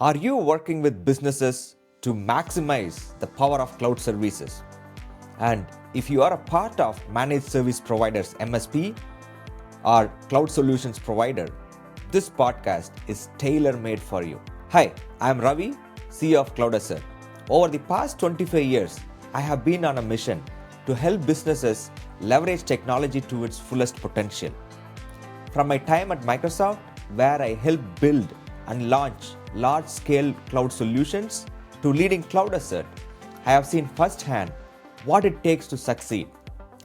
Are you working with businesses to maximize the power of cloud services? And if you are a part of managed service providers MSP or cloud solutions provider, this podcast is tailor-made for you. Hi, I am Ravi, CEO of CloudAssert. Over the past 25 years, I have been on a mission to help businesses leverage technology to its fullest potential. From my time at Microsoft, where I helped build and launch large-scale cloud solutions, to leading CloudAssert, I have seen firsthand what it takes to succeed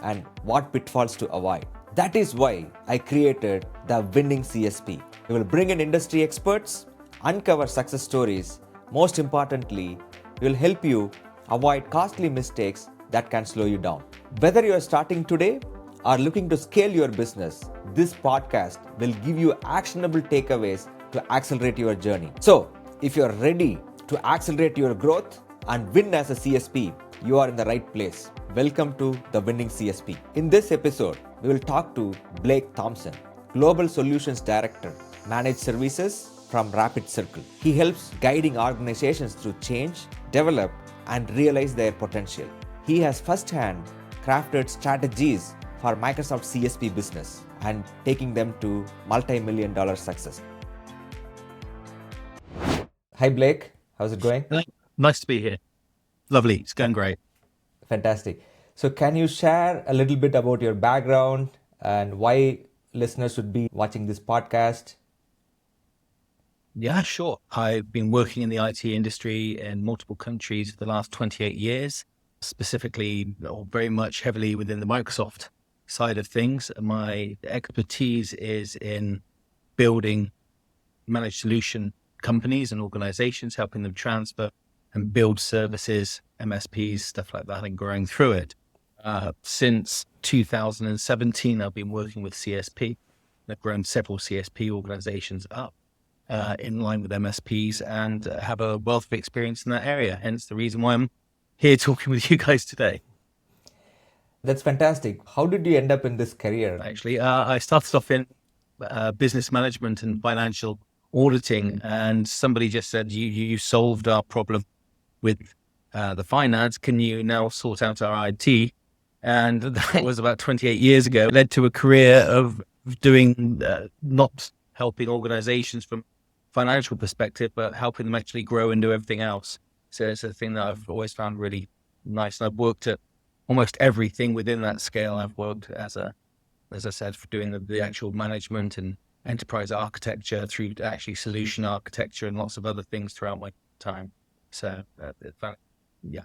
and what pitfalls to avoid. That is why I created the Winning CSP. We will bring in industry experts, uncover success stories. Most importantly, we will help you avoid costly mistakes that can slow you down. Whether you are starting today or looking to scale your business, this podcast will give you actionable takeaways to accelerate your journey. So, if you are ready to accelerate your growth and win as a CSP, you are in the right place. Welcome to the Winning CSP. In this episode, we will talk to Blake Thompson, Global Solutions Director, Managed Services from Rapid Circle. He helps guiding organizations through change, develop, and realize their potential. He has firsthand crafted strategies for Microsoft CSP business and taking them to multi-million-dollar success. Hi Blake, how's it going? Nice to be here. Lovely. It's going great. Fantastic. So can you share a little bit about your background and why listeners should be watching this podcast? Yeah, sure. I've been working in the IT industry in multiple countries for the last 28 years, specifically or very much heavily within the Microsoft side of things. My expertise is in building managed solution companies and organizations, helping them transfer and build services, MSPs, stuff like that, and growing through it. Since 2017, I've been working with CSP. I've grown several CSP organizations up in line with MSPs and have a wealth of experience in that area. Hence the reason why I'm here talking with you guys today. That's fantastic. How did you end up in this career? Actually, I started off in business management and financial auditing, and somebody just said, you solved our problem with the finance. Can you now sort out our IT? And that was about 28 years ago. It led to a career of doing not helping organizations from financial perspective, but helping them actually grow and do everything else. So it's a thing that I've always found really nice. And I've worked at almost everything within that scale. I've worked as I said, for doing the actual management and enterprise architecture through to actually solution architecture and lots of other things throughout my time. So, yeah,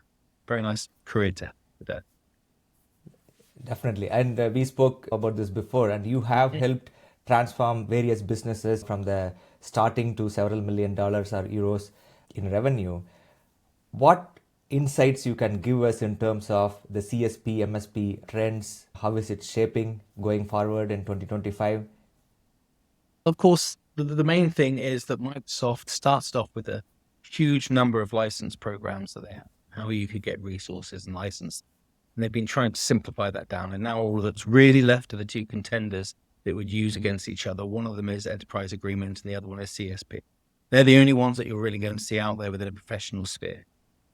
very nice career to have. Definitely. And we spoke about this before, and you have helped transform various businesses from the starting to several $million or euros in revenue. What insights you can give us in terms of the CSP, MSP trends? How is it shaping going forward in 2025? Of course, the main thing is that Microsoft started off with a huge number of license programs that they have, how you could get resources and license. And they've been trying to simplify that down. And now all that's really left are the two contenders that would use against each other. One of them is enterprise agreement and the other one is CSP. They're the only ones that you're really going to see out there within a professional sphere.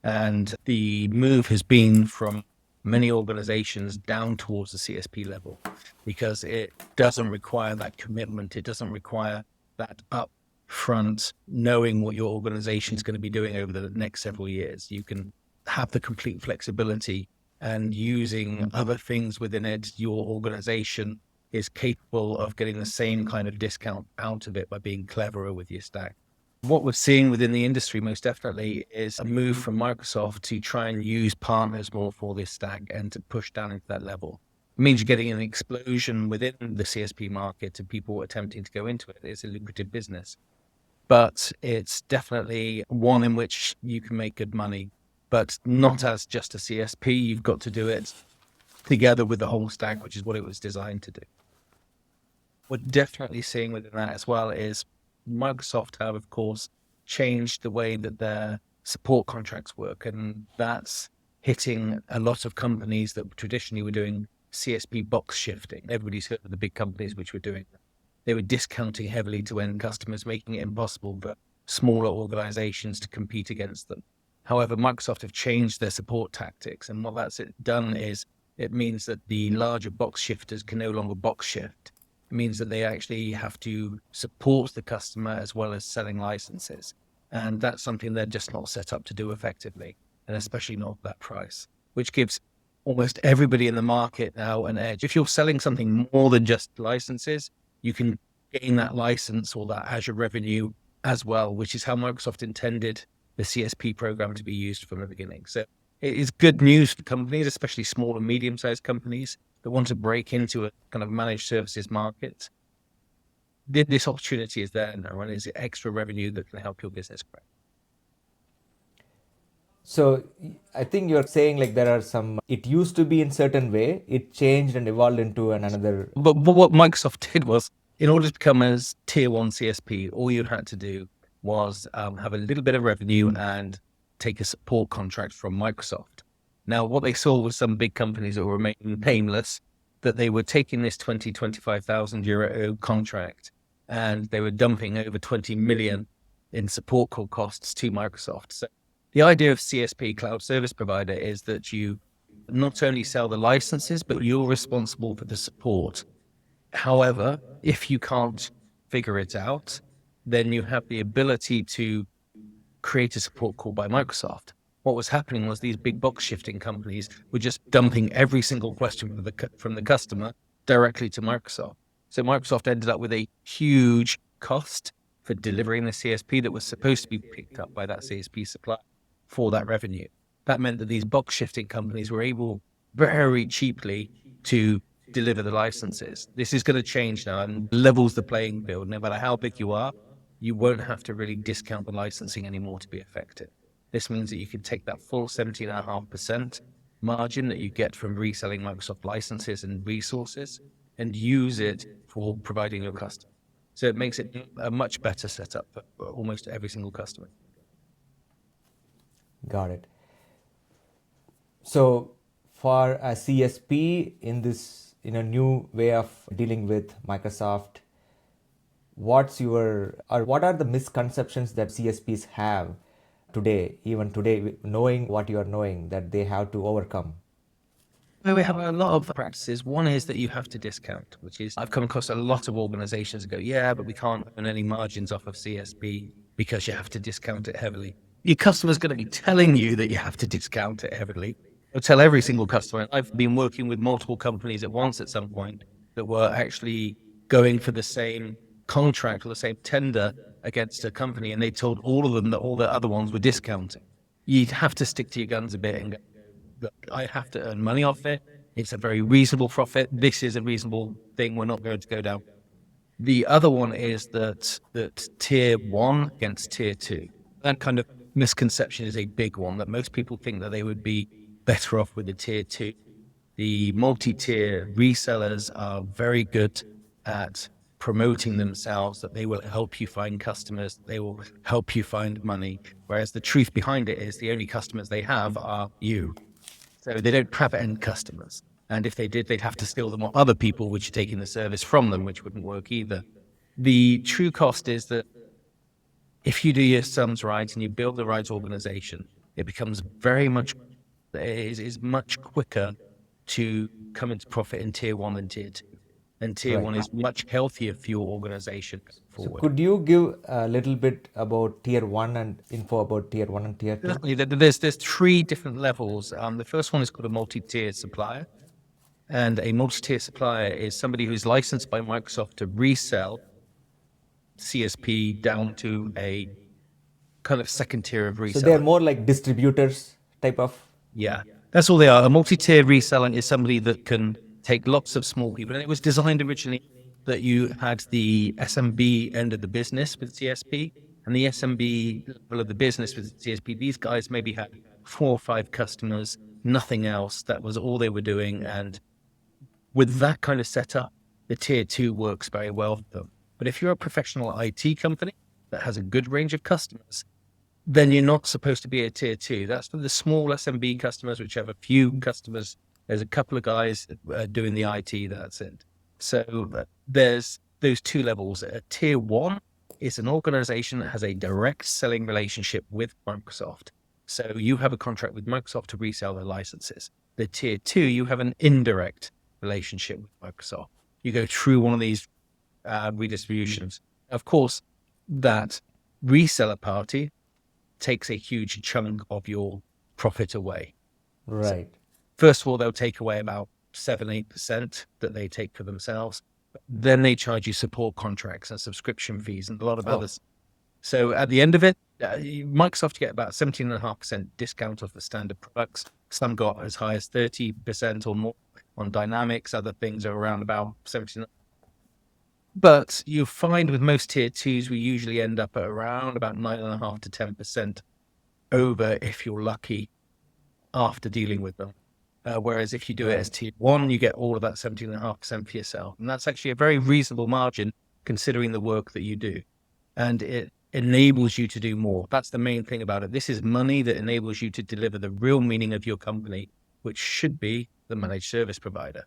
And the move has been from many organizations down towards the CSP level because it doesn't require that commitment. It doesn't require that upfront knowing what your organization is going to be doing over the next several years. You can have the complete flexibility, and using other things within it, your organization is capable of getting the same kind of discount out of it by being cleverer with your stack. What we're seeing within the industry most definitely is a move from Microsoft to try and use partners more for this stack and to push down into that level. It means you're getting an explosion within the CSP market and people attempting to go into it. It's a lucrative business, but it's definitely one in which you can make good money, but not as just a CSP. You've got to do it together with the whole stack, which is what it was designed to do. We're definitely seeing within that as well is Microsoft have, of course, changed the way that their support contracts work. And that's hitting a lot of companies that traditionally were doing CSP box shifting. Everybody's heard of the big companies which were doing that. They were discounting heavily to end customers, making it impossible for smaller organizations to compete against them. However, Microsoft have changed their support tactics, and what that's done is it means that the larger box shifters can no longer box shift. It means that they actually have to support the customer as well as selling licenses. And that's something they're just not set up to do effectively, and especially not at that price, which gives almost everybody in the market now an edge. If you're selling something more than just licenses, you can gain that license or that Azure revenue as well, which is how Microsoft intended the CSP program to be used from the beginning. So it is good news for companies, especially small and medium-sized companies that want to break into a kind of managed services market. This opportunity is there now, and it's extra revenue that can help your business grow. So I think you're saying like there are some, it used to be in certain way, it changed and evolved into another. But what Microsoft did was, in order to become as tier one CSP, all you had to do was have a little bit of revenue and take a support contract from Microsoft. Now, what they saw was some big companies that were remaining painless, that they were taking this 25,000 euro contract and they were dumping over 20 million in support call costs to Microsoft. So the idea of CSP, cloud service provider, is that you not only sell the licenses, but you're responsible for the support. However, if you can't figure it out, then you have the ability to create a support call by Microsoft. What was happening was these big box shifting companies were just dumping every single question from the customer directly to Microsoft. So Microsoft ended up with a huge cost for delivering the CSP that was supposed to be picked up by that CSP supplier for that revenue. That meant that these box shifting companies were able very cheaply to deliver the licenses. This is going to change now and levels the playing field. No matter how big you are, you won't have to really discount the licensing anymore to be effective. This means that you can take that full 17.5% margin that you get from reselling Microsoft licenses and resources and use it for providing your customer. So it makes it a much better setup for almost every single customer. Got it. So for a CSP in this, in a new way of dealing with Microsoft, what are the misconceptions that CSPs have today, even today, knowing what you are knowing, that they have to overcome? We have a lot of practices. One is that you have to discount, which is, I've come across a lot of organizations that go, yeah, but we can't earn any margins off of CSP because you have to discount it heavily. Your customer's going to be telling you that you have to discount it heavily. I'll tell every single customer. I've been working with multiple companies at once at some point that were actually going for the same contract or the same tender against a company, and they told all of them that all the other ones were discounting. You'd have to stick to your guns a bit and go, look, I have to earn money off it. It's a very reasonable profit. This is a reasonable thing. We're not going to go down. The other one is that tier one against tier two. That kind of misconception is a big one, that most people think that they would be better off with the tier two. The multi-tier resellers are very good at promoting themselves, that they will help you find customers, they will help you find money. Whereas the truth behind it is the only customers they have are you. So they don't have end customers. And if they did, they'd have to steal them off other people, which are taking the service from them, which wouldn't work either. The true cost is that if you do your sums right and you build the right organization, it becomes is much quicker to come into profit in tier one than tier two. And tier one is much healthier for your organization forward. So could you give a little bit about tier one and info about tier one and tier two? Definitely. There's three different levels. The first one is called a multi-tier supplier. And a multi-tier supplier is somebody who's licensed by Microsoft to resell CSP down to a kind of second tier of reseller. So they're more like distributors type of? Yeah, that's all they are. A multi-tier reseller is somebody that can take lots of small people. And it was designed originally that you had the SMB end of the business with CSP and the SMB level of the business with CSP. These guys maybe had 4 or 5 customers, nothing else. That was all they were doing. And with that kind of setup, the tier 2 works very well for them. But if you're a professional IT company that has a good range of customers, then you're not supposed to be a tier 2. That's for the small SMB customers, which have a few customers. There's a couple of guys doing the IT, that's it. So there's those 2 levels. A tier 1 is an organization that has a direct selling relationship with Microsoft. So you have a contract with Microsoft to resell their licenses. The tier 2, you have an indirect relationship with Microsoft. You go through one of these redistributions. Of course, that reseller party takes a huge chunk of your profit away. Right. So, first of all, they'll take away about 7-8% that they take for themselves. Then they charge you support contracts and subscription fees and a lot of others. So at the end of it, Microsoft get about 17.5% discount off the standard products. Some got as high as 30% or more on Dynamics. Other things are around about 17. But you find with most tier 2s, we usually end up at around about 9.5 to 10% over if you're lucky after dealing with them. Whereas if you do it as tier 1, you get all of that 17.5% for yourself. And that's actually a very reasonable margin considering the work that you do. And it enables you to do more. That's the main thing about it. This is money that enables you to deliver the real meaning of your company, which should be the managed service provider.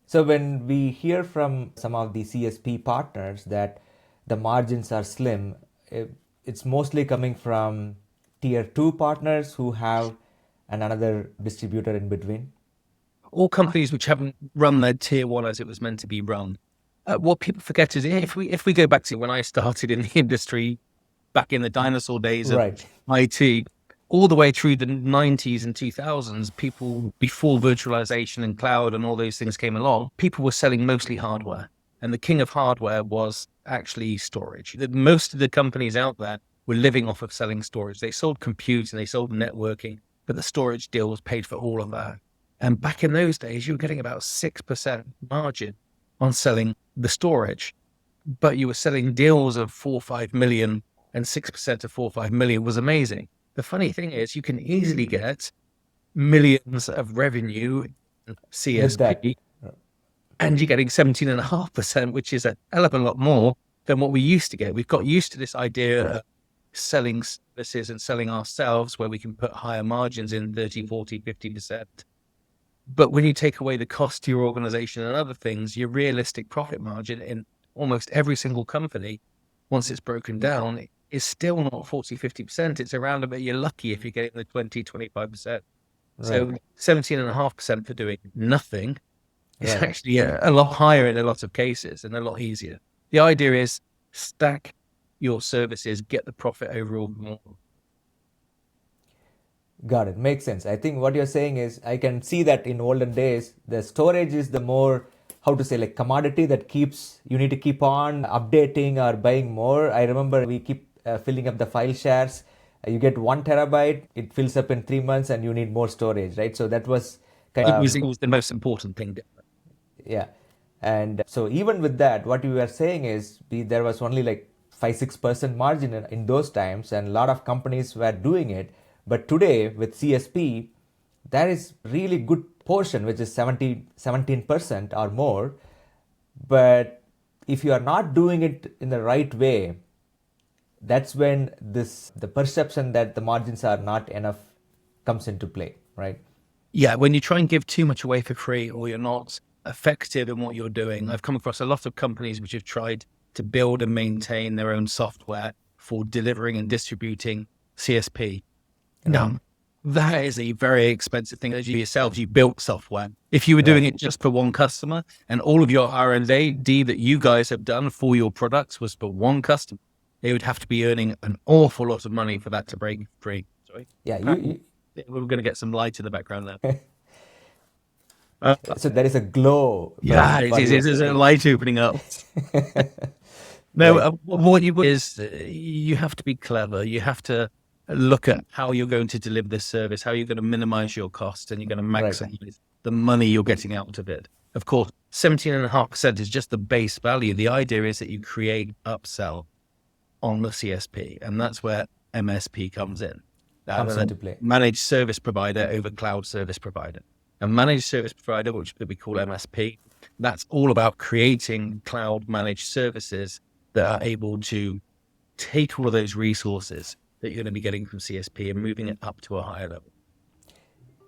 So when we hear from some of the CSP partners that the margins are slim, it's mostly coming from tier 2 partners who have another distributor in between. All companies which haven't run their tier 1 as it was meant to be run. What people forget is if we go back to when I started in the industry back in the dinosaur days of IT, all the way through the 90s and 2000s, people, before virtualization and cloud and all those things came along, people were selling mostly hardware. And the king of hardware was actually storage. Most of the companies out there were living off of selling storage. They sold compute and they sold networking, but the storage deal was paid for all of that. And back in those days, you were getting about 6% margin on selling the storage, but you were selling deals of 4 or 5 million, and 6% of 4 or 5 million was amazing. The funny thing is you can easily get millions of revenue in CSP and you're getting 17.5%, which is a hell of a lot more than what we used to get. We've got used to this idea of selling services and selling ourselves where we can put higher margins in 30, 40, 50%. But when you take away the cost to your organization and other things, your realistic profit margin in almost every single company, once it's broken down, is still not 40, 50%. It's around about, you're lucky if you're getting the 20, 25%. So 17.5% for doing nothing is actually a lot higher in a lot of cases and a lot easier. The idea is stack your services, get the profit overall more. Got it. Makes sense. I think what you're saying is I can see that in olden days, the storage is the more, how to say, like commodity that you need to keep on updating or buying more. I remember we keep filling up the file shares. You get 1 terabyte, it fills up in 3 months and you need more storage, right? So that was kind of... It was the most important thing. Yeah. And so even with that, what you were saying is there was only like 5-6% margin in those times and a lot of companies were doing it. But today with CSP, there is really good portion, which is 17% or more. But if you are not doing it in the right way, that's when the perception that the margins are not enough comes into play, right? Yeah, when you try and give too much away for free or you're not effective in what you're doing. I've come across a lot of companies which have tried to build and maintain their own software for delivering and distributing CSP. Now, that is a very expensive thing. As you yourselves, you built software. If you were doing it just for one customer and all of your R&D that you guys have done for your products was for one customer, they would have to be earning an awful lot of money for that to break free. Sorry. Yeah, we're going to get some light in the background now. So there is a glow. Yeah, it's a light opening up. No, what you is you have to be clever. You have to look at how you're going to deliver this service, how you're going to minimize your cost, and you're going to maximize the money you're getting out of it. Of course, 17.5% is just the base value. The idea is that you create upsell on the CSP, and that's where MSP comes in. Comes into play. Managed service provider over cloud service provider. A managed service provider, which we call MSP, that's all about creating cloud managed services that are able to take all of those resources that you're going to be getting from CSP and moving it up to a higher level.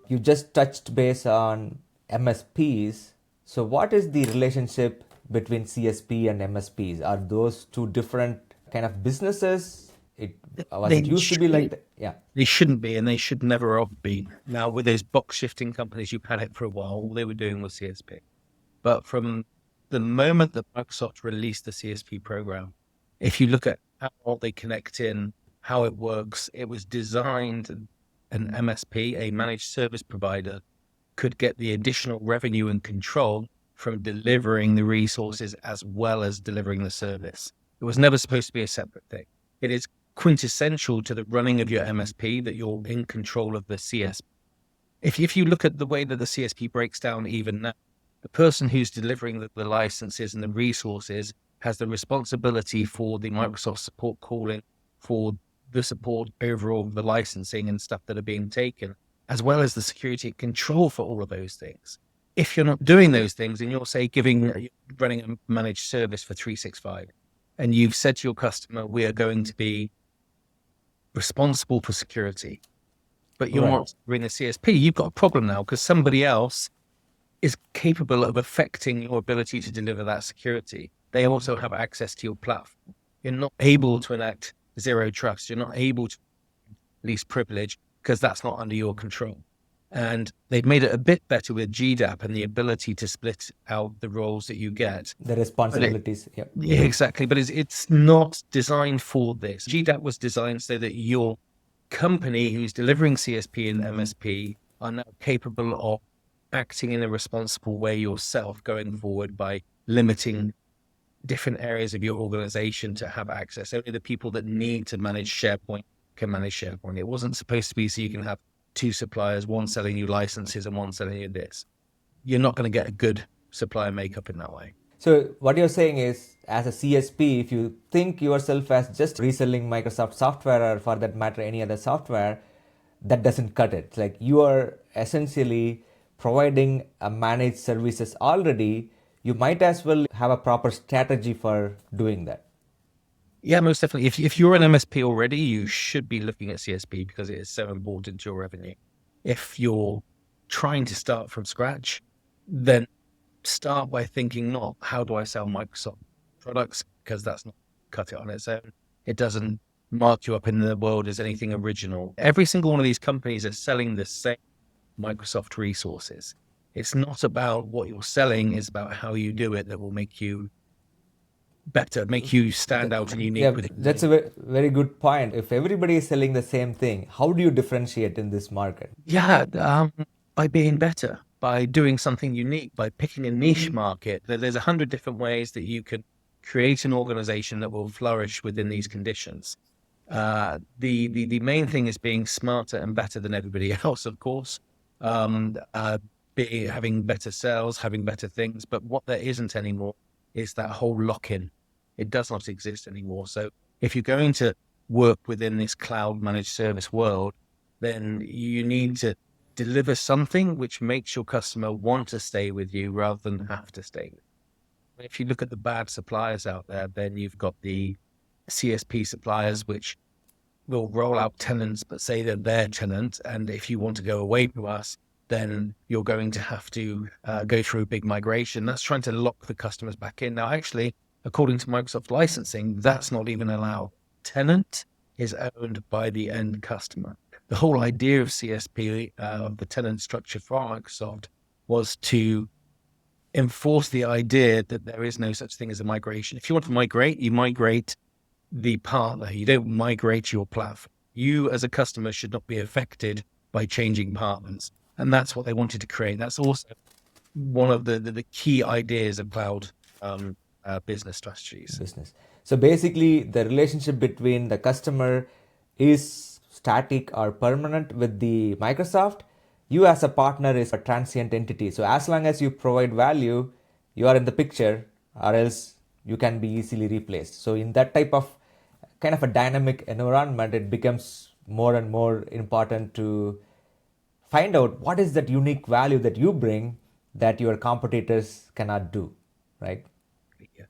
You just touched base on MSPs. So what is the relationship between CSP and MSPs? Are those two different kind of businesses? It was They it used to be like that? Yeah. They shouldn't be, and they should never have been. Now, with those box shifting companies, you've had it for a while. All they were doing was CSP. But from the moment that Microsoft released the CSP program, if you look at how they connect in, how it works, it was designed an MSP, a managed service provider, could get the additional revenue and control from delivering the resources as well as delivering the service. It was never supposed to be a separate thing. It is quintessential to the running of your MSP that you're in control of the CSP. If you look at the way that the CSP breaks down even now, the person who's delivering the licenses and the resources has the responsibility for the Microsoft support calling, for the support overall, the licensing and stuff that are being taken, as well as the security and control for all of those things. If you're not doing those things and you're, say, running a managed service for 365, and you've said to your customer, we are going to be responsible for security, but you're not doing the CSP, you've got a problem now because somebody else is capable of affecting your ability to deliver that security. They also have access to your platform. You're not able to enact zero trust. You're not able to least privilege because that's not under your control. And they've made it a bit better with GDAP and the ability to split out the roles that you get. The responsibilities. Yeah, exactly. But it's not designed for this. GDAP was designed so that your company who's delivering CSP and MSP are now capable of acting in a responsible way yourself going forward by limiting different areas of your organization to have access. Only the people that need to manage SharePoint can manage SharePoint. It wasn't supposed to be so you can have two suppliers, one selling you licenses and one selling you this. You're not going to get a good supplier makeup in that way. So what you're saying is, as a CSP, if you think yourself as just reselling Microsoft software or for that matter any other software, that doesn't cut it. It's like you are essentially providing a managed services already. You might as well have a proper strategy for doing that. Yeah, most definitely. If you're an MSP already, you should be looking at CSP because it is so important to your revenue. If you're trying to start from scratch, then start by thinking not how do I sell Microsoft products, because that's not cut it on its own. It doesn't mark you up in the world as anything original. Every single one of these companies are selling the same Microsoft resources. It's not about what you're selling, it's about how you do it that will make you better, make you stand out and unique. Yeah, that's a very good point. If everybody is selling the same thing, how do you differentiate in this market? Yeah, by being better, by doing something unique, by picking a niche market. There's 100 different ways that you can create an organization that will flourish within these conditions. The main thing is being smarter and better than everybody else, of course. Having better sales, having better things. But what there isn't anymore is that whole lock-in. It does not exist anymore. So if you're going to work within this cloud managed service world, then you need to deliver something which makes your customer want to stay with you rather than have to stay with you. If you look at the bad suppliers out there, then you've got the CSP suppliers, which will roll out tenants, but say that they're tenant. And if you want to go away from us, then you're going to have to go through a big migration. That's trying to lock the customers back in. Now, actually, according to Microsoft licensing, that's not even allowed. Tenant is owned by the end customer. The whole idea of CSP, of the tenant structure for Microsoft, was to enforce the idea that there is no such thing as a migration. If you want to migrate, you migrate the partner. You don't migrate your platform. You as a customer should not be affected by changing partners. And that's what they wanted to create. That's also one of the key ideas of cloud business strategies. So basically, the relationship between the customer is static or permanent with the Microsoft. You as a partner is a transient entity. So as long as you provide value, you are in the picture, or else you can be easily replaced. So in that type of kind of a dynamic environment, it becomes more and more important to find out what is that unique value that you bring that your competitors cannot do, right? Yeah.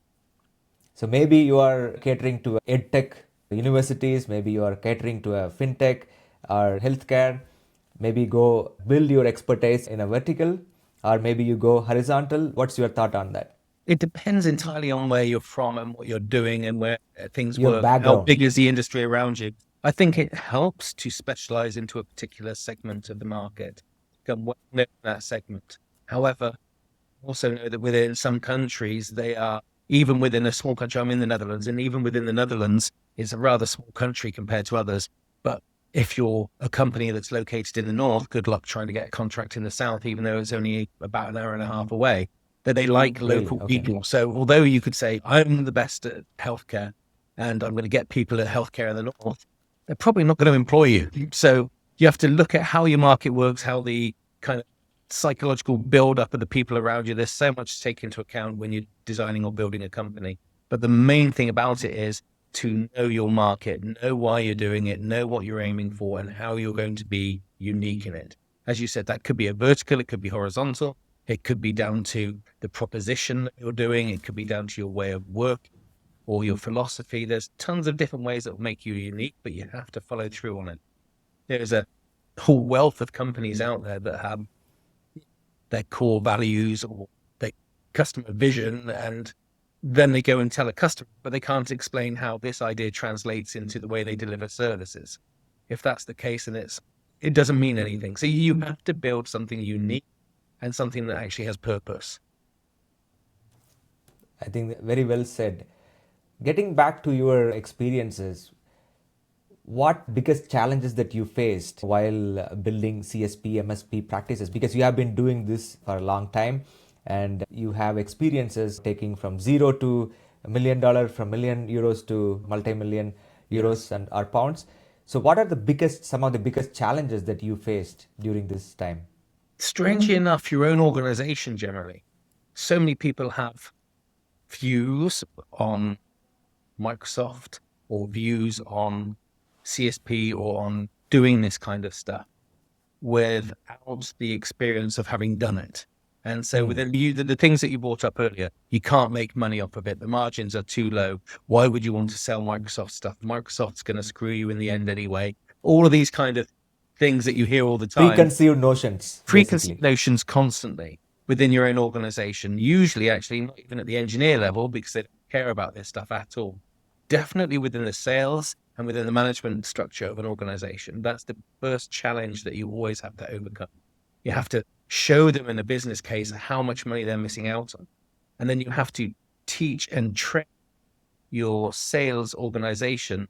So maybe you are catering to edtech universities, maybe you are catering to a fintech or healthcare, maybe go build your expertise in a vertical, or maybe you go horizontal. What's your thought on that? It depends entirely on where you're from and what you're doing and where things Your work. How background. big is the industry around you? I think it helps to specialize into a particular segment of the market, become well known in that segment. However, also know that within some countries, they are, even within a small country, I'm in the Netherlands, and even within the Netherlands, it's a rather small country compared to others. But if you're a company that's located in the north, good luck trying to get a contract in the south, even though it's only about an hour and a half away. That they like Really? local Okay. people. So although you could say, I'm the best at healthcare and I'm going to get people at healthcare in the north, they're probably not going to employ you. So you have to look at how your market works, how the kind of psychological build up of the people around you. There's so much to take into account when you're designing or building a company. But the main thing about it is to know your market, know why you're doing it, know what you're aiming for, and how you're going to be unique in it. As you said, that could be a vertical, it could be horizontal, it could be down to the proposition that you're doing, it could be down to your way of work or your philosophy. There's tons of different ways that will make you unique, but you have to follow through on it. There's a whole wealth of companies out there that have their core values or their customer vision, and then they go and tell a customer, but they can't explain how this idea translates into the way they deliver services. If that's the case, then it doesn't mean anything. So you have to build something unique and something that actually has purpose. I think very well said. Getting back to your experiences, what biggest challenges that you faced while building CSP, MSP practices? Because you have been doing this for a long time and you have experiences taking from zero to $1 million, from €1 million to multi-million euros and or pounds. So what are some of the biggest challenges that you faced during this time? Strangely enough, your own organization generally. So many people have views on Microsoft or views on CSP or on doing this kind of stuff without the experience of having done it. And so within you, the things that you brought up earlier, you can't make money off of it. The margins are too low. Why would you want to sell Microsoft stuff? Microsoft's going to screw you in the end anyway. All of these kind of things that you hear all the time. Preconceived notions, Preconceived basically. notions constantly within your own organization, usually actually not even at the engineer level because they don't care about this stuff at all. Definitely within the sales and within the management structure of an organization. That's the first challenge that you always have to overcome. You have to show them in a business case how much money they're missing out on. And then you have to teach and train your sales organization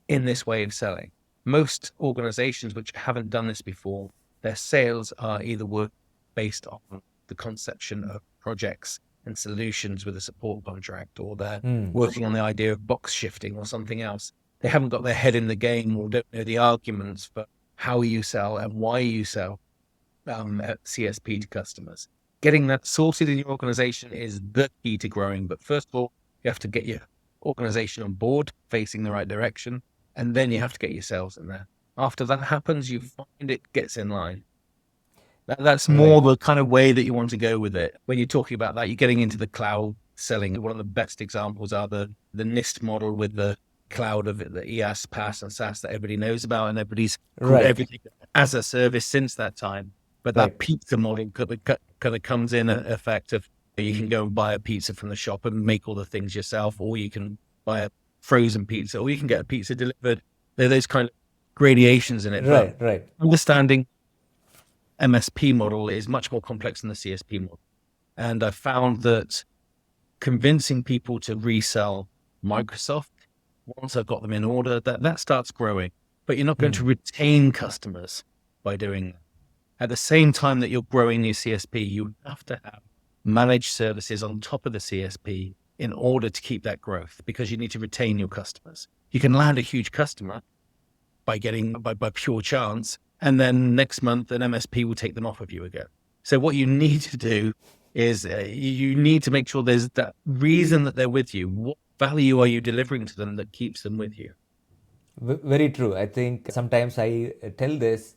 in this way of selling. Most organizations which haven't done this before, their sales are either work based on the conception of projects and solutions with a support contract, or they're working on the idea of box shifting or something else. They haven't got their head in the game or don't know the arguments for how you sell and why you sell at CSP to customers. Getting that sorted in your organization is the key to growing. But first of all, you have to get your organization on board, facing the right direction, and then you have to get your sales in there. After that happens, you find it gets in line. That's more the kind of way that you want to go with it. When you're talking about that, you're getting into the cloud selling. One of the best examples are the NIST model with the cloud of it, the EAS, PaaS, and SaaS that everybody knows about, and everybody's called everything as a service since that time. But that pizza model kind of comes in effect of you can go and buy a pizza from the shop and make all the things yourself, or you can buy a frozen pizza, or you can get a pizza delivered. There are those kind of gradations in it. Right. Understanding MSP model is much more complex than the CSP model. And I found that convincing people to resell Microsoft, once I've got them in order, that starts growing. But you're not going to retain customers by doing that. At the same time that you're growing your CSP, you have to have managed services on top of the CSP in order to keep that growth, because you need to retain your customers. You can land a huge customer by pure chance, and then next month an MSP will take them off of you again. So what you need to do is you need to make sure there's that reason that they're with you. What value are you delivering to them that keeps them with you? Very true. I think sometimes I tell this,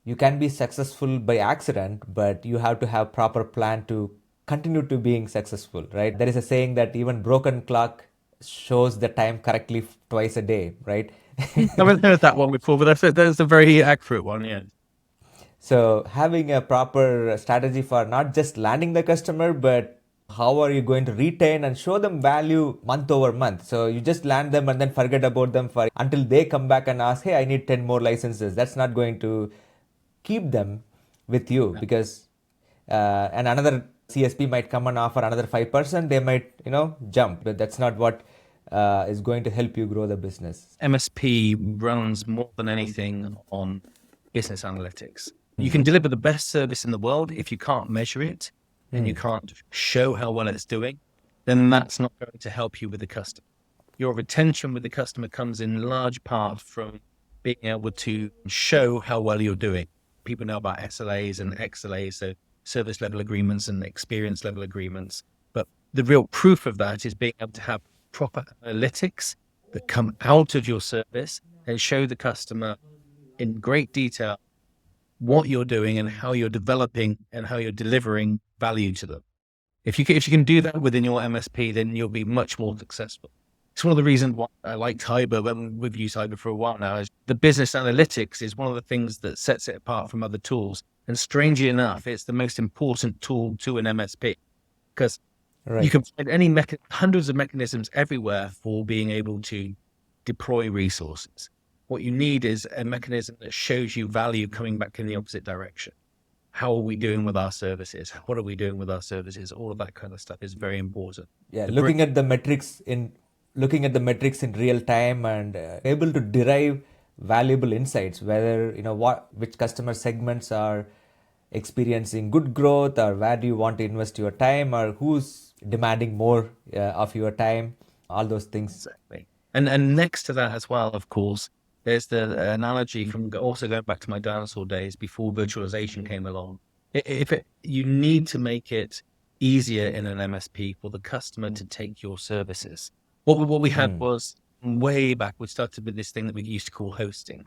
you can be successful by accident, but you have to have proper plan to continue to being successful, right? There is a saying that even broken clock shows the time correctly twice a day, right? I haven't heard that one before, but that's a very accurate one, yeah. So having a proper strategy for not just landing the customer, but How are you going to retain and show them value month over month? So you just land them and then forget about them for until they come back and ask, hey, I need 10 more licenses. That's not going to keep them with you, because and another CSP might come and offer another 5%. They might, jump, but that's not what is going to help you grow the business. MSP runs more than anything on business analytics. You can deliver the best service in the world. If you can't measure it and you can't show how well it's doing, then that's not going to help you with the customer. Your retention with the customer comes in large part from being able to show how well you're doing. People know about SLAs and XLAs, so service level agreements and experience level agreements. But the real proof of that is being able to have proper analytics that come out of your service and show the customer in great detail what you're doing and how you're developing and how you're delivering value to them. If you can do that within your MSP, then you'll be much more successful. It's one of the reasons why I like Hyber, when we've used Hyber for a while now, is the business analytics is one of the things that sets it apart from other tools. And strangely enough, it's the most important tool to an MSP, because you can find hundreds of mechanisms everywhere for being able to deploy resources. What you need is a mechanism that shows you value coming back in the opposite direction. How are we doing with our services? What are we doing with our services? All of that kind of stuff is very important. Yeah, looking at the metrics in real time and able to derive valuable insights, whether which customer segments are experiencing good growth, or where do you want to invest your time, or who's demanding more of your time, all those things. Exactly. And next to that as well, of course, there's the analogy from also going back to my dinosaur days before virtualization came along. You need to make it easier in an MSP for the customer to take your services. What we had was way back, we started with this thing that we used to call hosting.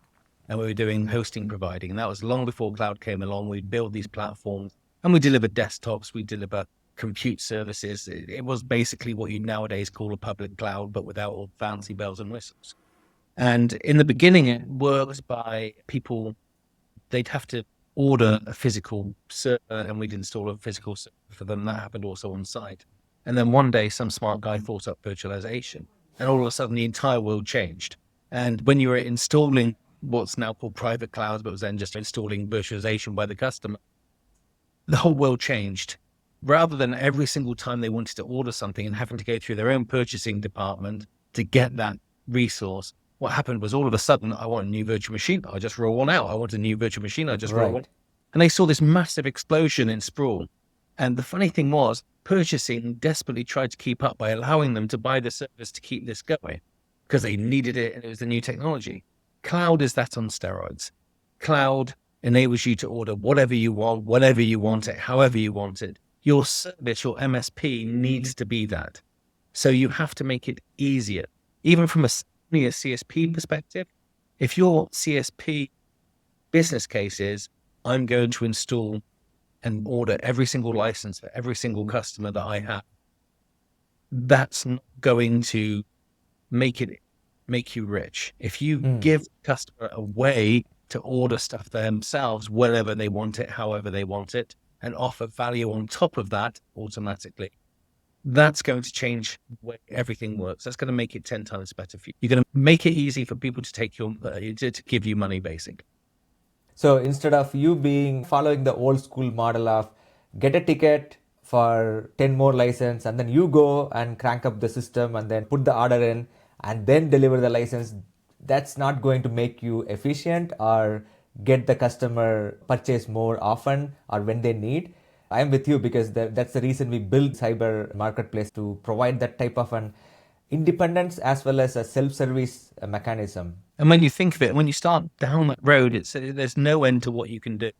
And we were doing hosting providing. And that was long before cloud came along. We'd build these platforms and we delivered desktops. We deliver compute services. It was basically what you nowadays call a public cloud, but without all fancy bells and whistles. And in the beginning, it worked by people, they'd have to order a physical server and we'd install a physical server for them. That happened also on site. And then one day, some smart guy thought up virtualization, and all of a sudden the entire world changed. And when you were installing what's now called private clouds, but was then just installing virtualization by the customer, the whole world changed. Rather than every single time they wanted to order something and having to go through their own purchasing department to get that resource, what happened was all of a sudden, I want a new virtual machine. I just roll one out. I want a new virtual machine. I just roll one. And they saw this massive explosion in sprawl. And the funny thing was, purchasing desperately tried to keep up by allowing them to buy the service to keep this going, because they needed it and it was the new technology. Cloud is that on steroids. Cloud enables you to order whatever you want, whenever you want it, however you want it. Your service, your MSP needs to be that. So you have to make it easier. Even from a CSP perspective, if your CSP business case is, I'm going to install and order every single license for every single customer that I have, that's not going to make you rich. If you give the customer a way to order stuff themselves, whenever they want it, however they want it, and offer value on top of that automatically, that's going to change the way everything works. That's going to make it 10 times better for you. You're going to make it easy for people to take to give you money, basically. So instead of you following the old school model of get a ticket for 10 more license and then you go and crank up the system and then put the order in and then deliver the license, that's not going to make you efficient or get the customer purchase more often or when they need. I'm with you, because that's the reason we built Cyber Marketplace, to provide that type of an independence as well as a self-service mechanism. And when you think of it, when you start down that road, there's no end to what you can do.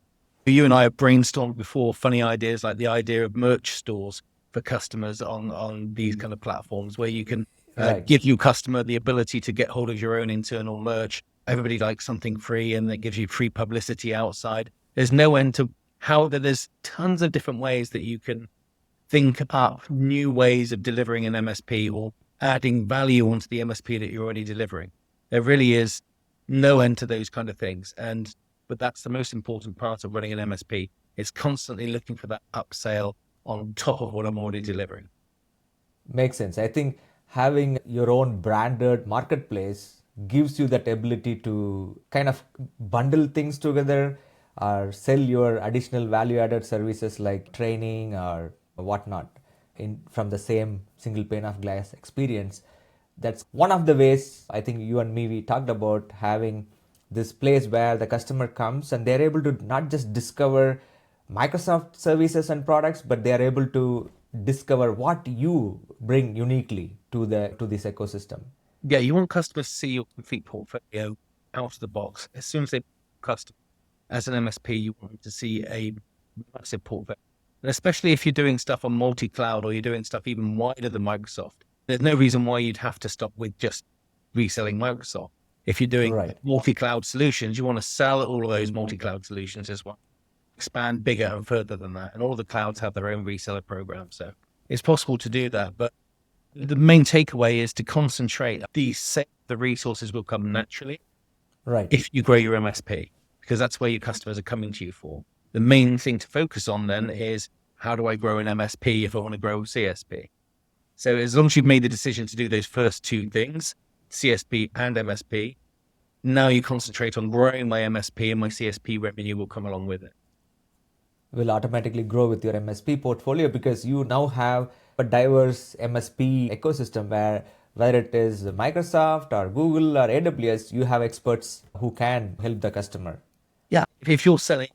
You and I have brainstormed before funny ideas, like the idea of merch stores for customers on these kind of platforms, where you can give your customer the ability to get hold of your own internal merch. Everybody likes something free, and that gives you free publicity outside. There's no end to there's tons of different ways that you can think up new ways of delivering an MSP or adding value onto the MSP that you're already delivering. There really is no end to those kind of things. But that's the most important part of running an MSP. It's constantly looking for that upsell, on top of what I'm already delivering. Makes sense. I think having your own branded marketplace gives you that ability to kind of bundle things together or sell your additional value added services like training or whatnot in from the same single pane of glass experience. That's one of the ways I think you and me we talked about having this place where the customer comes and they're able to not just discover Microsoft services and products, but they are able to discover what you bring uniquely to this ecosystem. Yeah, you want customers to see your complete portfolio out of the box. As soon as they custom as an MSP, you want them to see a massive portfolio. And especially if you're doing stuff on multi-cloud or you're doing stuff even wider than Microsoft, there's no reason why you'd have to stop with just reselling Microsoft. If you're doing Right. multi-cloud solutions, you want to sell all of those multi-cloud solutions as well. Expand bigger and further than that. And all the clouds have their own reseller programs. So it's possible to do that. But the main takeaway is to concentrate. The resources will come naturally Right. if you grow your MSP, because that's where your customers are coming to you for. The main thing to focus on then is, how do I grow an MSP if I want to grow a CSP? So as long as you've made the decision to do those first two things, CSP and MSP, now you concentrate on growing my MSP and my CSP revenue will come along with it. Will automatically grow with your MSP portfolio because you now have a diverse MSP ecosystem where whether it is Microsoft or Google or AWS, you have experts who can help the customer. Yeah. If you're selling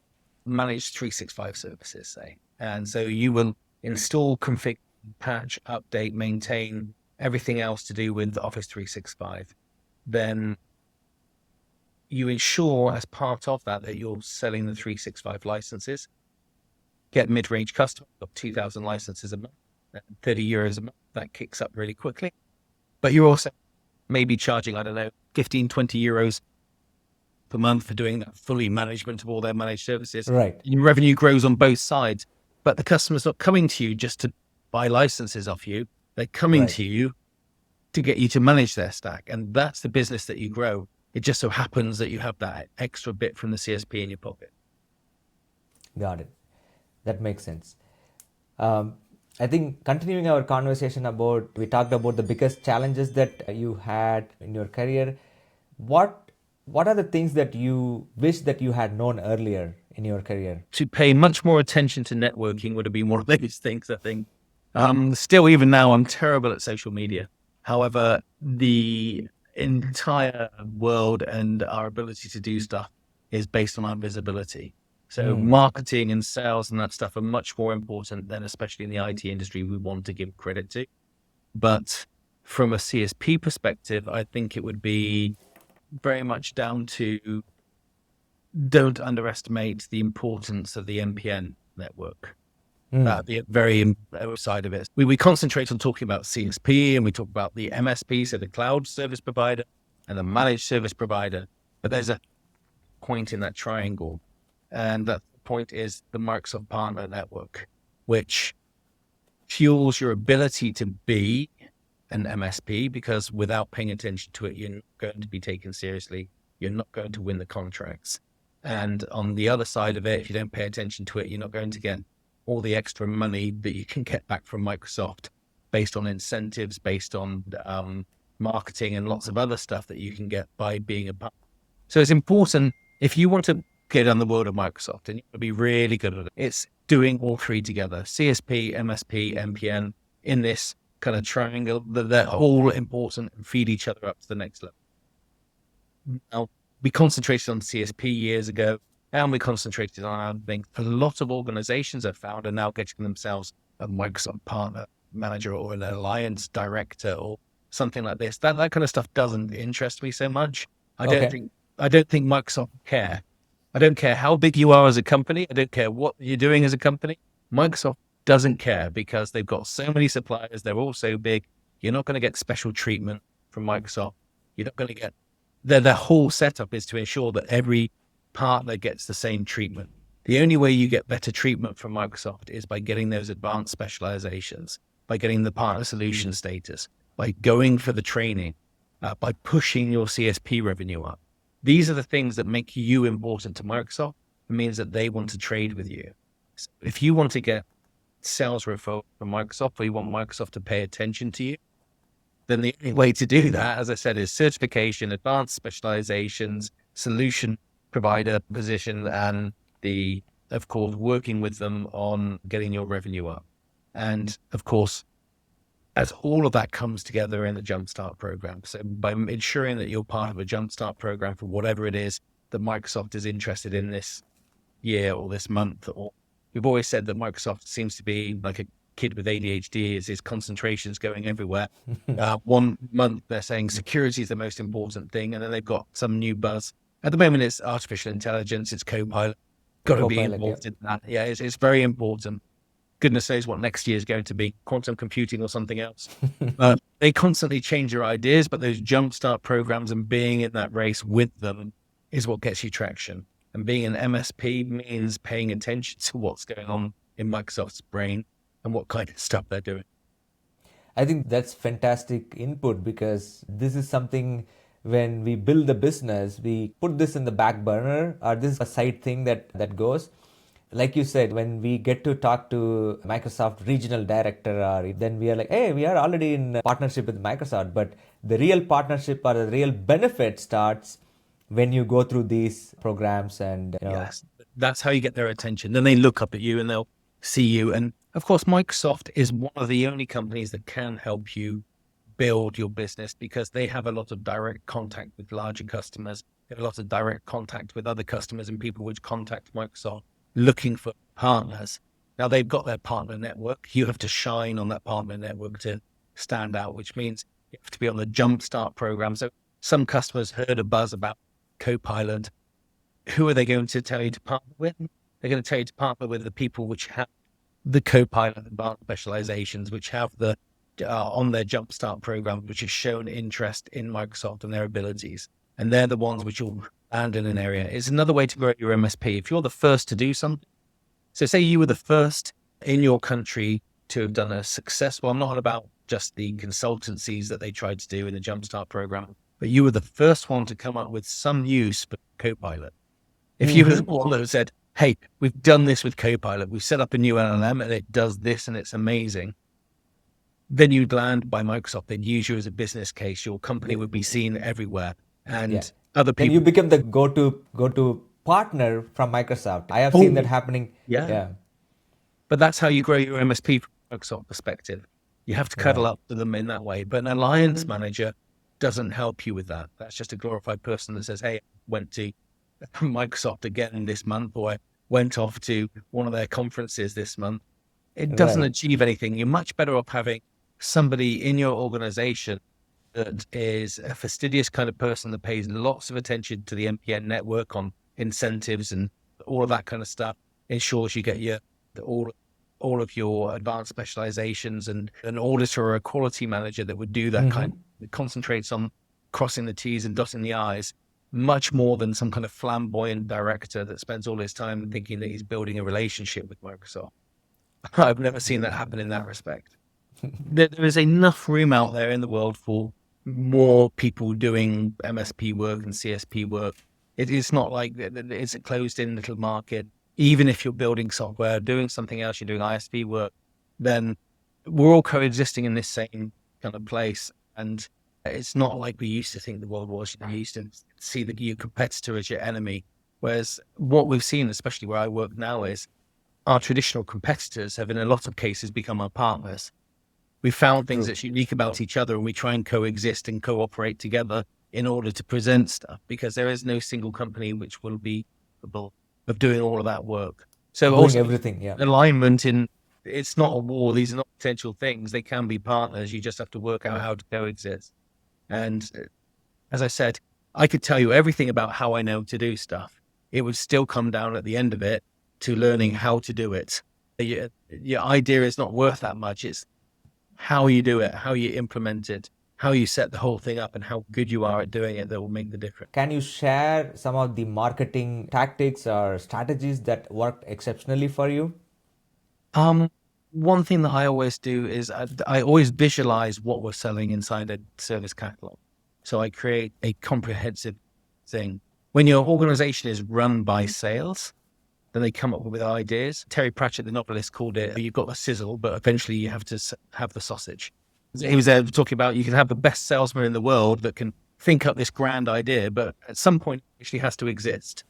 managed 365 services, say, and so you will install, configure, patch, update, maintain everything else to do with Office 365, then you ensure as part of that you're selling the 365 licenses. Get mid-range customer of 2,000 licenses a month, 30 euros a month. That kicks up really quickly. But you're also maybe charging, I don't know, 15, 20 euros per month for doing that fully management of all their managed services. Right. Your revenue grows on both sides, but the customer's not coming to you just to buy licenses off you. They're coming Right. to you to get you to manage their stack. And that's the business that you grow. It just so happens that you have that extra bit from the CSP in your pocket. Got it. That makes sense. I think continuing our conversation about, we talked about the biggest challenges that you had in your career. What are the things that you wish that you had known earlier in your career? To pay much more attention to networking would have been one of those things, I think. Still, even now, I'm terrible at social media. However, the entire world and our ability to do stuff is based on our visibility. So marketing and sales and that stuff are much more important than, especially in the IT industry, we want to give credit to. But from a CSP perspective, I think it would be very much down to, don't underestimate the importance of the MPN network. The very side of it. We concentrate on talking about CSP and we talk about the MSP, so the cloud service provider and the managed service provider. But there's a point in that triangle. And that point is the Microsoft Partner Network, which fuels your ability to be an MSP, because without paying attention to it, you're not going to be taken seriously. You're not going to win the contracts. And on the other side of it, if you don't pay attention to it, you're not going to get all the extra money that you can get back from Microsoft based on incentives, based on marketing and lots of other stuff that you can get by being a partner. So it's important, if you want to get on the world of Microsoft and you want to be really good at it, it's doing all three together: CSP, MSP, MPN, in this kind of triangle. They're all important and feed each other up to the next level. Now, we concentrated on CSP years ago, and we concentrated on other things. A lot of organizations I've found are now getting themselves a Microsoft partner manager or an alliance director or something like this. That kind of stuff doesn't interest me so much. I don't think Microsoft care. I don't care how big you are as a company. I don't care what you're doing as a company. Microsoft doesn't care because they've got so many suppliers. They're all so big. You're not going to get special treatment from Microsoft. You're not going to get, their whole setup is to ensure that every partner gets the same treatment. The only way you get better treatment from Microsoft is by getting those advanced specializations, by getting the partner solution status, by going for the training, by pushing your CSP revenue up. These are the things that make you important to Microsoft. It means that they want to trade with you. So if you want to get sales referral from Microsoft, or you want Microsoft to pay attention to you, then the only way to do that, as I said, is certification, advanced specializations, solution provider position, and of course, working with them on getting your revenue up. And of course, as all of that comes together in the Jumpstart program. So by ensuring that you're part of a Jumpstart program for whatever it is that Microsoft is interested in this year or this month, or we've always said that Microsoft seems to be like a kid with ADHD, is his concentration's going everywhere. 1 month they're saying security is the most important thing, and then they've got some new buzz. At the moment, it's artificial intelligence, it's Copilot. Got to be involved in that. Yeah, it's very important. Goodness knows what next year is going to be, quantum computing or something else. They constantly change their ideas, but those Jumpstart programs and being in that race with them is what gets you traction. And being an MSP means paying attention to what's going on in Microsoft's brain and what kind of stuff they're doing. I think that's fantastic input, because this is something when we build the business, we put this in the back burner, or this is a side thing that goes. Like you said, when we get to talk to Microsoft regional director, or then we are like, hey, we are already in partnership with Microsoft. But the real partnership or the real benefit starts when you go through these programs, and yes, that's how you get their attention. Then they look up at you and they'll see you. And of course, Microsoft is one of the only companies that can help you build your business, because they have a lot of direct contact with larger customers. They have a lot of direct contact with other customers and people which contact Microsoft looking for partners. Now they've got their partner network. You have to shine on that partner network to stand out, which means you have to be on the Jumpstart program. So some customers heard a buzz about Copilot. Who are they going to tell you to partner with? They're going to tell you to partner with the people which have the Copilot advanced specializations, which have the on their Jumpstart program, which has shown interest in Microsoft and their abilities. And they're the ones which will land in an area. It's another way to grow your MSP. If you're the first to do something, so say you were the first in your country to have done a successful, I'm not about just the consultancies that they tried to do in the Jumpstart program, but you were the first one to come up with some use for Copilot. If you were the one that said, hey, we've done this with Copilot, we've set up a new LLM and it does this and it's amazing, then you'd land by Microsoft. They'd use you as a business case. Your company would be seen everywhere. And other people. Then you become the go-to partner from Microsoft. I have seen that happening. Yeah. But that's how you grow your MSP from Microsoft perspective. You have to cuddle up to them in that way. But an alliance manager doesn't help you with that. That's just a glorified person that says, hey, I went to Microsoft again this month, or I went off to one of their conferences this month. It doesn't achieve anything. You're much better off having somebody in your organization that is a fastidious kind of person that pays lots of attention to the MPN network on incentives and all of that kind of stuff, ensures you get all of your advanced specializations, and an auditor or a quality manager that would do that kind, that concentrates on crossing the T's and dotting the I's, much more than some kind of flamboyant director that spends all his time thinking that he's building a relationship with Microsoft. I've never seen that happen in that respect. There is enough room out there in the world for more people doing MSP work and CSP work. It's not like it's a closed-in little market. Even if you're building software, doing something else, you're doing ISV work, then we're all coexisting in this same kind of place. And it's not like we used to think the world was. You used to see your competitor as your enemy. Whereas what we've seen, especially where I work now, is our traditional competitors have in a lot of cases become our partners. We found things that's unique about each other, and we try and coexist and cooperate together in order to present stuff, because there is no single company which will be capable of doing all of that work. So doing also everything, alignment it's not a war. These are not potential things. They can be partners. You just have to work out how to coexist. And as I said, I could tell you everything about how I know to do stuff. It would still come down at the end of it to learning how to do it. Your idea is not worth that much. It's how you do it, how you implement it, how you set the whole thing up, and how good you are at doing it that will make the difference. Can you share some of the marketing tactics or strategies that worked exceptionally for you? One thing that I always do is I always visualize what we're selling inside a service catalog. So I create a comprehensive thing. When your organization is run by sales, then they come up with ideas. Terry Pratchett, the novelist, called it, you've got the sizzle, but eventually you have to have the sausage. He was talking about you can have the best salesman in the world that can think up this grand idea, but at some point it actually has to exist.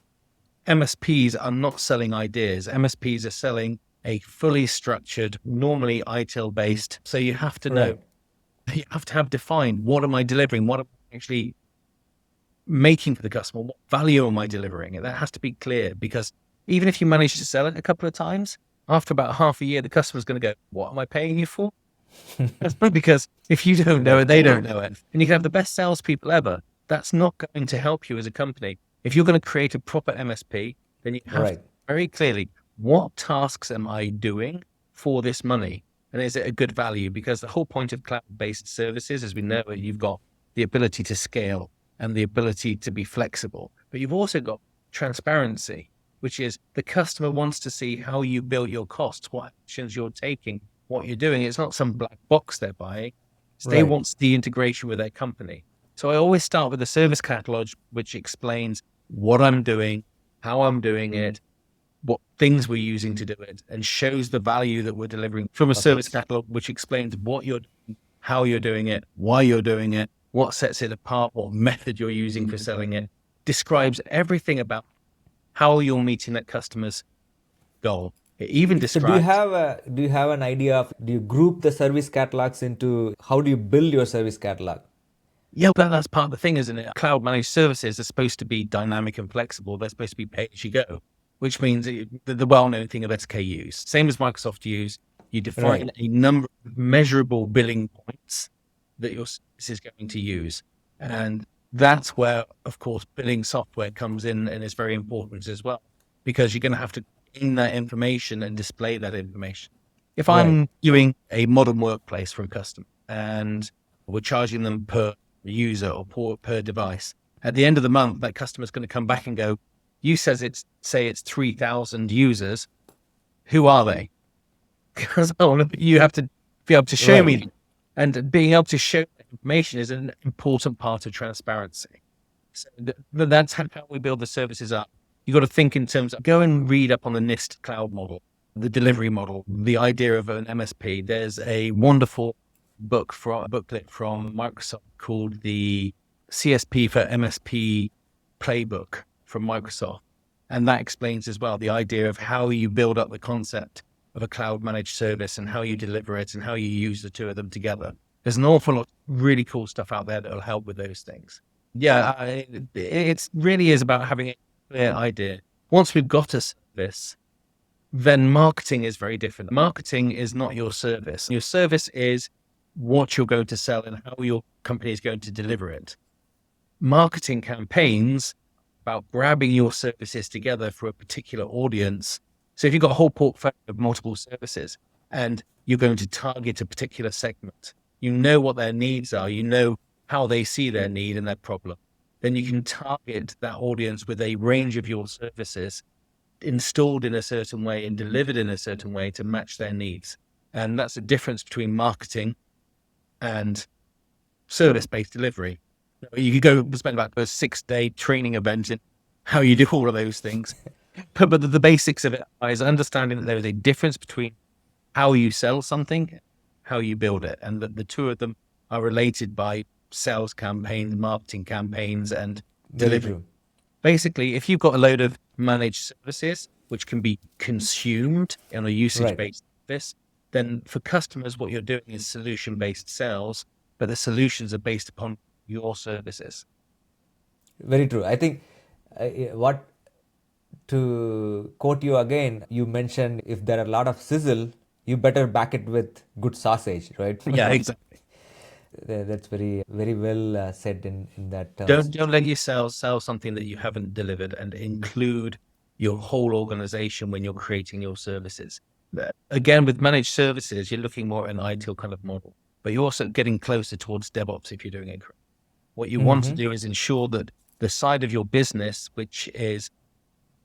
MSPs are not selling ideas. MSPs are selling a fully structured, normally ITIL based. So you have to know, you have to have defined, what am I delivering? What am I actually making for the customer? What value am I delivering? And that has to be clear, because even if you manage to sell it a couple of times, after about half a year, the customer's going to go, what am I paying you for? Because if you don't know it, they don't know it. And you can have the best salespeople ever. That's not going to help you as a company. If you're going to create a proper MSP, then you have to very clearly, what tasks am I doing for this money? And is it a good value? Because the whole point of cloud-based services, as we know it, you've got the ability to scale and the ability to be flexible. But you've also got transparency, which is the customer wants to see how you build your costs, what actions you're taking, what you're doing. It's not some black box they're buying. They want the integration with their company. So I always start with the service catalog, which explains what I'm doing, how I'm doing it, what things we're using to do it, and shows the value that we're delivering from a service catalog, which explains what you're doing, how you're doing it, why you're doing it, what sets it apart, what method you're using for selling it, describes everything about how you're meeting that customer's goal. It even describes. So do you have an idea of, do you group the service catalogs into, how do you build your service catalog? Yeah, that's part of the thing, isn't it? Cloud managed services are supposed to be dynamic and flexible. They're supposed to be pay as you go, which means the well-known thing of SKUs, same as Microsoft use, you define a number of measurable billing points that your service is going to use. And that's where, of course, billing software comes in and is very important as well, because you're going to have to gain that information and display that information. If I'm doing a modern workplace for a customer and we're charging them per user or per device, at the end of the month, that customer's going to come back and go, you say it's 3,000 users. Who are they? Because you have to be able to show me, and being able to show information is an important part of transparency. So that's how we build the services up. You got to think in terms of, go and read up on the NIST cloud model, the delivery model, the idea of an MSP. There's a wonderful booklet from Microsoft called the CSP for MSP playbook from Microsoft. And that explains as well the idea of how you build up the concept of a cloud managed service and how you deliver it and how you use the two of them together. There's an awful lot of really cool stuff out there that will help with those things. Yeah, it really is about having a clear idea. Once we've got a service, then marketing is very different. Marketing is not your service. Your service is what you're going to sell and how your company is going to deliver it. Marketing campaigns about grabbing your services together for a particular audience. So if you've got a whole portfolio of multiple services and you're going to target a particular segment, you know what their needs are, you know how they see their need and their problem, then you can target that audience with a range of your services installed in a certain way and delivered in a certain way to match their needs. And that's the difference between marketing and service-based delivery. You could go spend about a 6-day training event in how you do all of those things. But the basics of it is understanding that there is a difference between how you sell something, how you build it, and that the two of them are related by sales campaigns, marketing campaigns, and delivery. Basically, if you've got a load of managed services, which can be consumed on a usage-based service, then for customers, what you're doing is solution-based sales, but the solutions are based upon your services. Very true. I think to quote you again, you mentioned if there are a lot of sizzle, you better back it with good sausage, right? Yeah, exactly. That's very, very well said in that terms. Don't let yourself sell something that you haven't delivered, and include your whole organization when you're creating your services. Again, with managed services, you're looking more at an ITIL kind of model, but you're also getting closer towards DevOps if you're doing it correctly. What you want to do is ensure that the side of your business, which is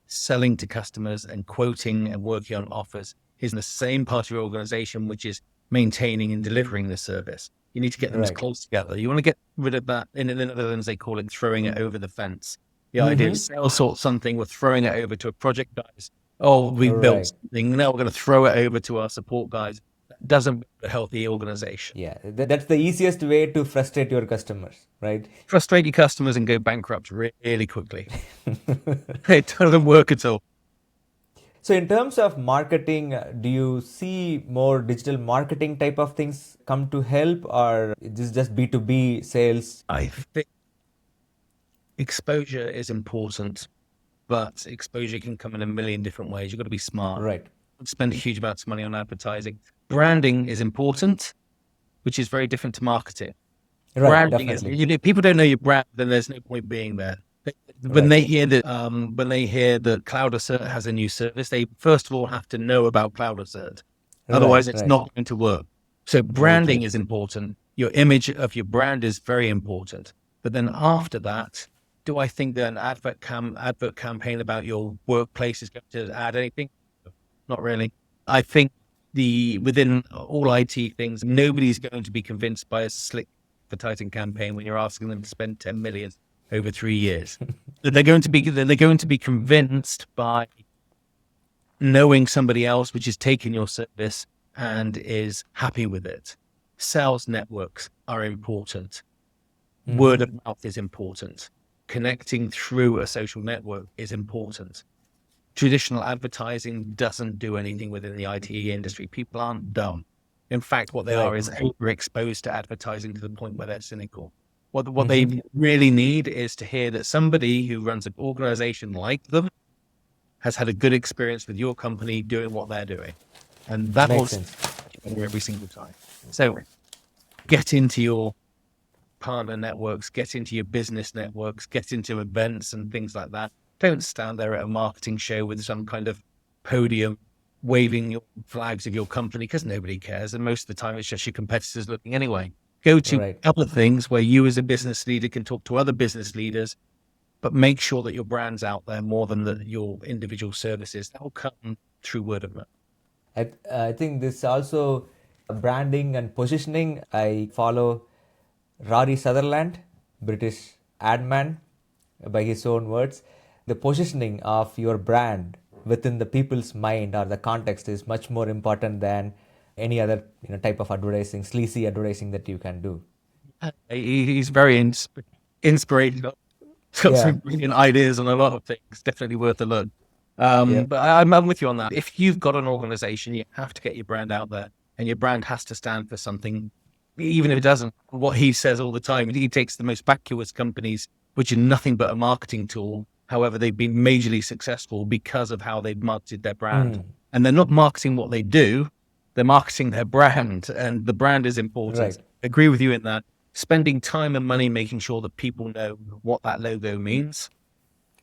selling to customers and quoting and working on offers, is in the same part of your organization, which is maintaining and delivering the service. You need to get them as close together. You want to get rid of that. In the Netherlands, they call it throwing it over the fence. The idea is sell something, we're throwing it over to a project guys Oh, we built Right. something. Now we're going to throw it over to our support guys. That doesn't build a healthy organization. Yeah, that's the easiest way to frustrate your customers, right? Frustrate your customers and go bankrupt really quickly. It doesn't work at all. So, in terms of marketing, do you see more digital marketing type of things come to help, or is this just B2B sales? I think exposure is important, but exposure can come in a million different ways. You've got to be smart. Right, Spend huge amounts of money on advertising. Branding is important, which is very different to marketing. right, Branding is, definitely. people don't know your brand, then there's no point being there. When Right, they hear that, Cloud Assert has a new service, they first of all have to know about Cloud Assert. right, Otherwise, it's right. not going to work. So Very branding true. is important. Your image of your brand is very important. But then after that, do I think that an advert campaign about your workplace is going to add anything? Not really. I think within all IT things, nobody's going to be convinced by a slick advertising campaign when you're asking them to spend 10 million over 3 years. They're going to be convinced by knowing somebody else which is taking your service and is happy with it. Sales networks are important. Word Mm-hmm. of mouth is important. Connecting through a social network is important. Traditional advertising doesn't do anything within the IT industry. People aren't dumb. In fact, what they are Right. is overexposed to advertising to the point where they're cynical. What Mm-hmm. they really need is to hear that somebody who runs an organization like them has had a good experience with your company doing what they're doing. And that will Makes sense. every single time. So get into your partner networks, get into your business networks, get into events and things like that. Don't stand there at a marketing show with some kind of podium waving your flags of your company because nobody cares. And most of the time, it's just your competitors looking anyway. Go to Right. other things where you as a business leader can talk to other business leaders, but make sure that your brand's out there more than your individual services. That will come through word of mouth. I think this also branding and positioning. I follow Rory Sutherland, British ad man, by his own words. The positioning of your brand within the people's mind or the context is much more important than any other type of advertising, sleazy advertising that you can do. He's very inspirational. Got Yeah. some brilliant ideas on a lot of things. Definitely worth a look. Yeah. But I'm with you on that. If you've got an organization, you have to get your brand out there, and your brand has to stand for something, even if it doesn't. What he says all the time, he takes the most vacuous companies, which are nothing but a marketing tool. However, they've been majorly successful because of how they've marketed their brand. Mm. And they're not marketing what they do, they're marketing their brand, and the brand is important. Right. Agree with you in that. Spending time and money making sure that people know what that logo means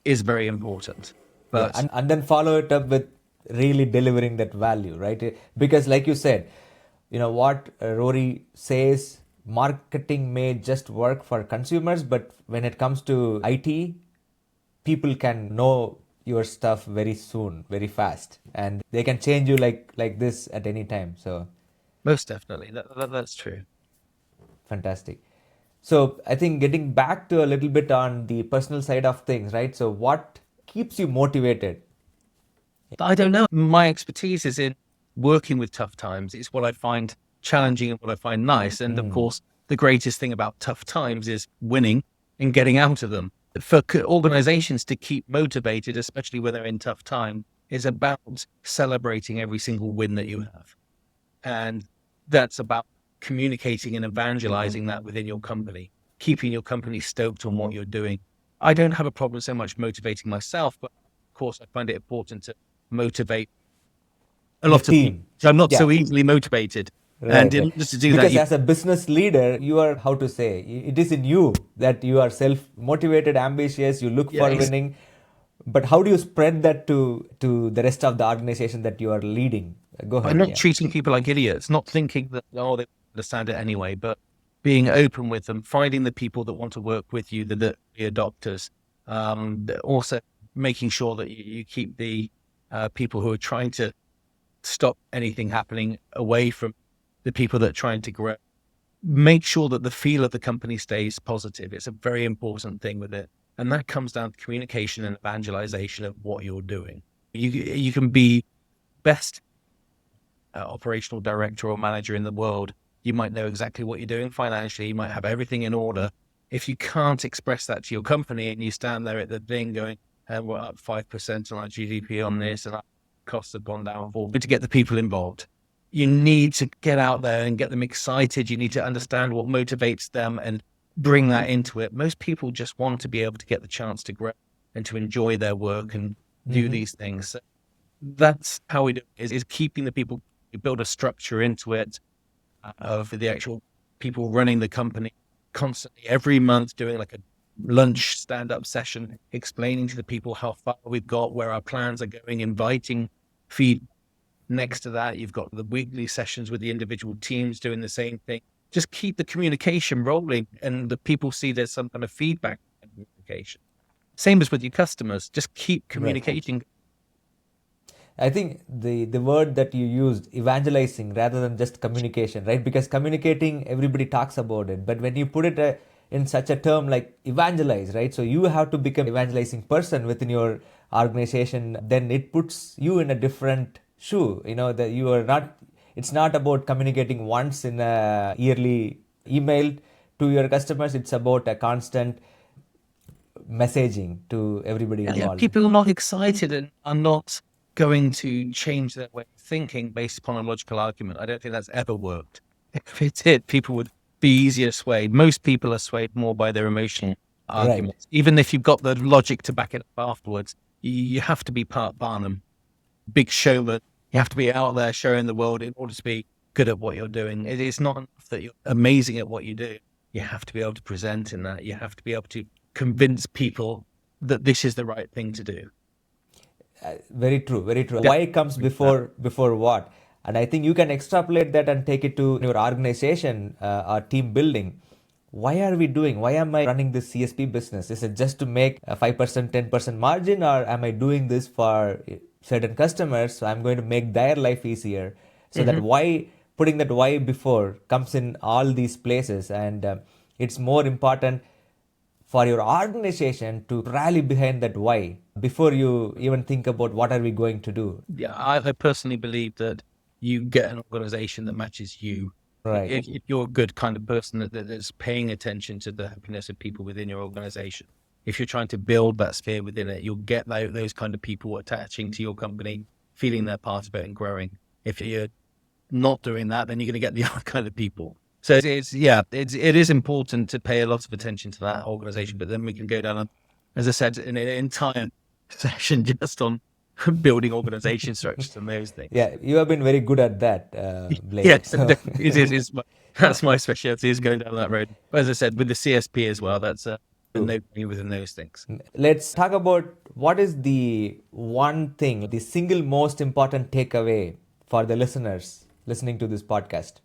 is very important. Yeah, But and then follow it up with really delivering that value, right? Because, like you said, what Rory says, marketing may just work for consumers, but when it comes to IT, people can know your stuff very soon, very fast, and they can change you like this at any time. So most definitely, that's true. fantastic. So I think getting back to a little bit on the personal side of things, right? So what keeps you motivated? I don't know. My expertise is in working with tough times. It's what I find challenging and what I find nice. And of course, the greatest thing about tough times is winning and getting out of them. For organizations to keep motivated, especially when they're in tough time, is about celebrating every single win that you have. And that's about communicating and evangelizing that within your company, keeping your company stoked on what you're doing. I don't have a problem so much motivating myself, but of course, I find it important to motivate a The lot of people. team. So I'm not Yeah. so easily motivated. And Right, in right. order to do that, Because as a business leader, you are, how to say, it is in you that you are self motivated, ambitious, you look yeah, for winning. But how do you spread that to the rest of the organization that you are leading? Go by ahead. not Yeah. treating people like idiots, not thinking that, oh, they understand it anyway, but being open with them, finding the people that want to work with you, the early adopters, also making sure that you keep the people who are trying to stop anything happening away from the people that are trying to grow. Make sure that the feel of the company stays positive. It's a very important thing with it. And that comes down to communication and evangelization of what you're doing. You can be best operational director or manager in the world. You might know exactly what you're doing financially. You might have everything in order. If you can't express that to your company and you stand there at the thing going, we're up 5% on our GDP on this and our costs have gone down, to get the people involved. You need to get out there and get them excited. You need to understand what motivates them and bring that into it. Most people just want to be able to get the chance to grow and to enjoy their work and do these things. So that's how we do it, is keeping the people. You build a structure into it of the actual people running the company constantly every month, doing like a lunch stand-up session, explaining to the people how far we've got, where our plans are going, inviting feed. Next to that, you've got the weekly sessions with the individual teams doing the same thing. Just keep the communication rolling, and the people see there's some kind of feedback and communication. Same as with your customers, just keep communicating. I think the word that you used, evangelizing, rather than just communication, right? Because communicating, everybody talks about it. But when you put it in such a term like evangelize, right? So you have to become evangelizing person within your organization. Then it puts you in a different shoe. That you are not. It's not about communicating once in a yearly email to your customers. It's about a constant messaging to everybody involved. People are not excited and are not going to change their way of thinking based upon a logical argument. I don't think that's ever worked. If it did, people would be easier swayed. Most people are swayed more by their emotional arguments. Even if you've got the logic to back it up afterwards, you have to be part Barnum, big showman. You have to be out there showing the world in order to be good at what you're doing. It is not enough that you're amazing at what you do. You have to be able to present in that. You have to be able to convince people that this is the right thing to do. Very true, very true. Why comes before what? And I think you can extrapolate that and take it to your organization or team building. Why are we doing? Why am I running this CSP business? Is it just to make a 5%, 10% margin, or am I doing this for certain customers? So I'm going to make their life easier. So that why, putting that why before comes in all these places, and it's more important for your organization to rally behind that why before you even think about what are we going to do. Yeah, I personally believe that you get an organization that matches you. Right. If you're a good kind of person that's paying attention to the happiness of people within your organization, if you're trying to build that sphere within it, you'll get those kind of people attaching to your company, feeling they're part of it and growing. If you're not doing that, then you're going to get the other kind of people. So it is important to pay a lot of attention to that organization, but then we can go down, as I said, an entire session just on building organization structures and those things. Yeah, you have been very good at that, Blake. Yes, so. That's my specialty, is going down that road. But as I said, with the CSP as well, that's no within those things. Let's talk about what is the one thing, the single most important takeaway for the listeners listening to this podcast.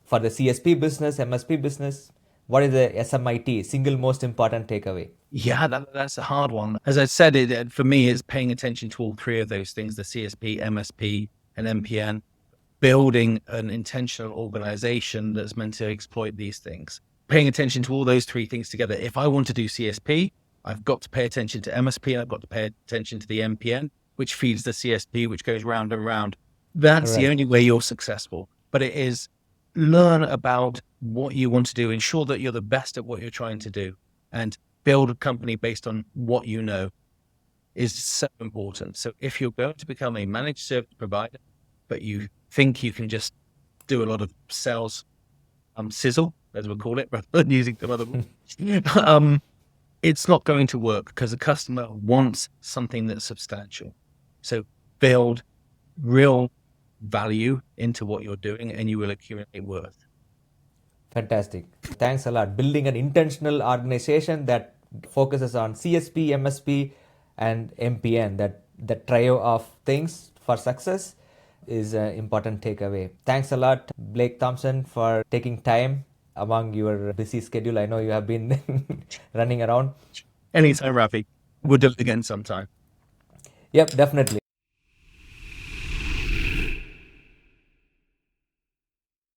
For the CSP business, MSP business, what is the SMIT, single most important takeaway? Yeah, that's a hard one. As I said, for me, it's paying attention to all three of those things, the CSP, MSP, and MPN, building an intentional organization that's meant to exploit these things. Paying attention to all those three things together. If I want to do CSP, I've got to pay attention to MSP, and I've got to pay attention to the MPN, which feeds the CSP, which goes round and round. That's the only way you're successful. But it is learn about what you want to do, ensure that you're the best at what you're trying to do, and build a company based on what you know is so important. So if you're going to become a managed service provider, but you think you can just do a lot of sales sizzle, as we'll call it, rather than using some other words, it's not going to work because the customer wants something that's substantial. So build real value into what you're doing and you will accumulate worth. Fantastic. Thanks a lot. Building an intentional organization that focuses on CSP, MSP, and MPN, that trio of things for success is an important takeaway. Thanks a lot, Blake Thompson, for taking time among your busy schedule. I know you have been running around. Anytime, Rafi. We'll do it again sometime. Yep, definitely.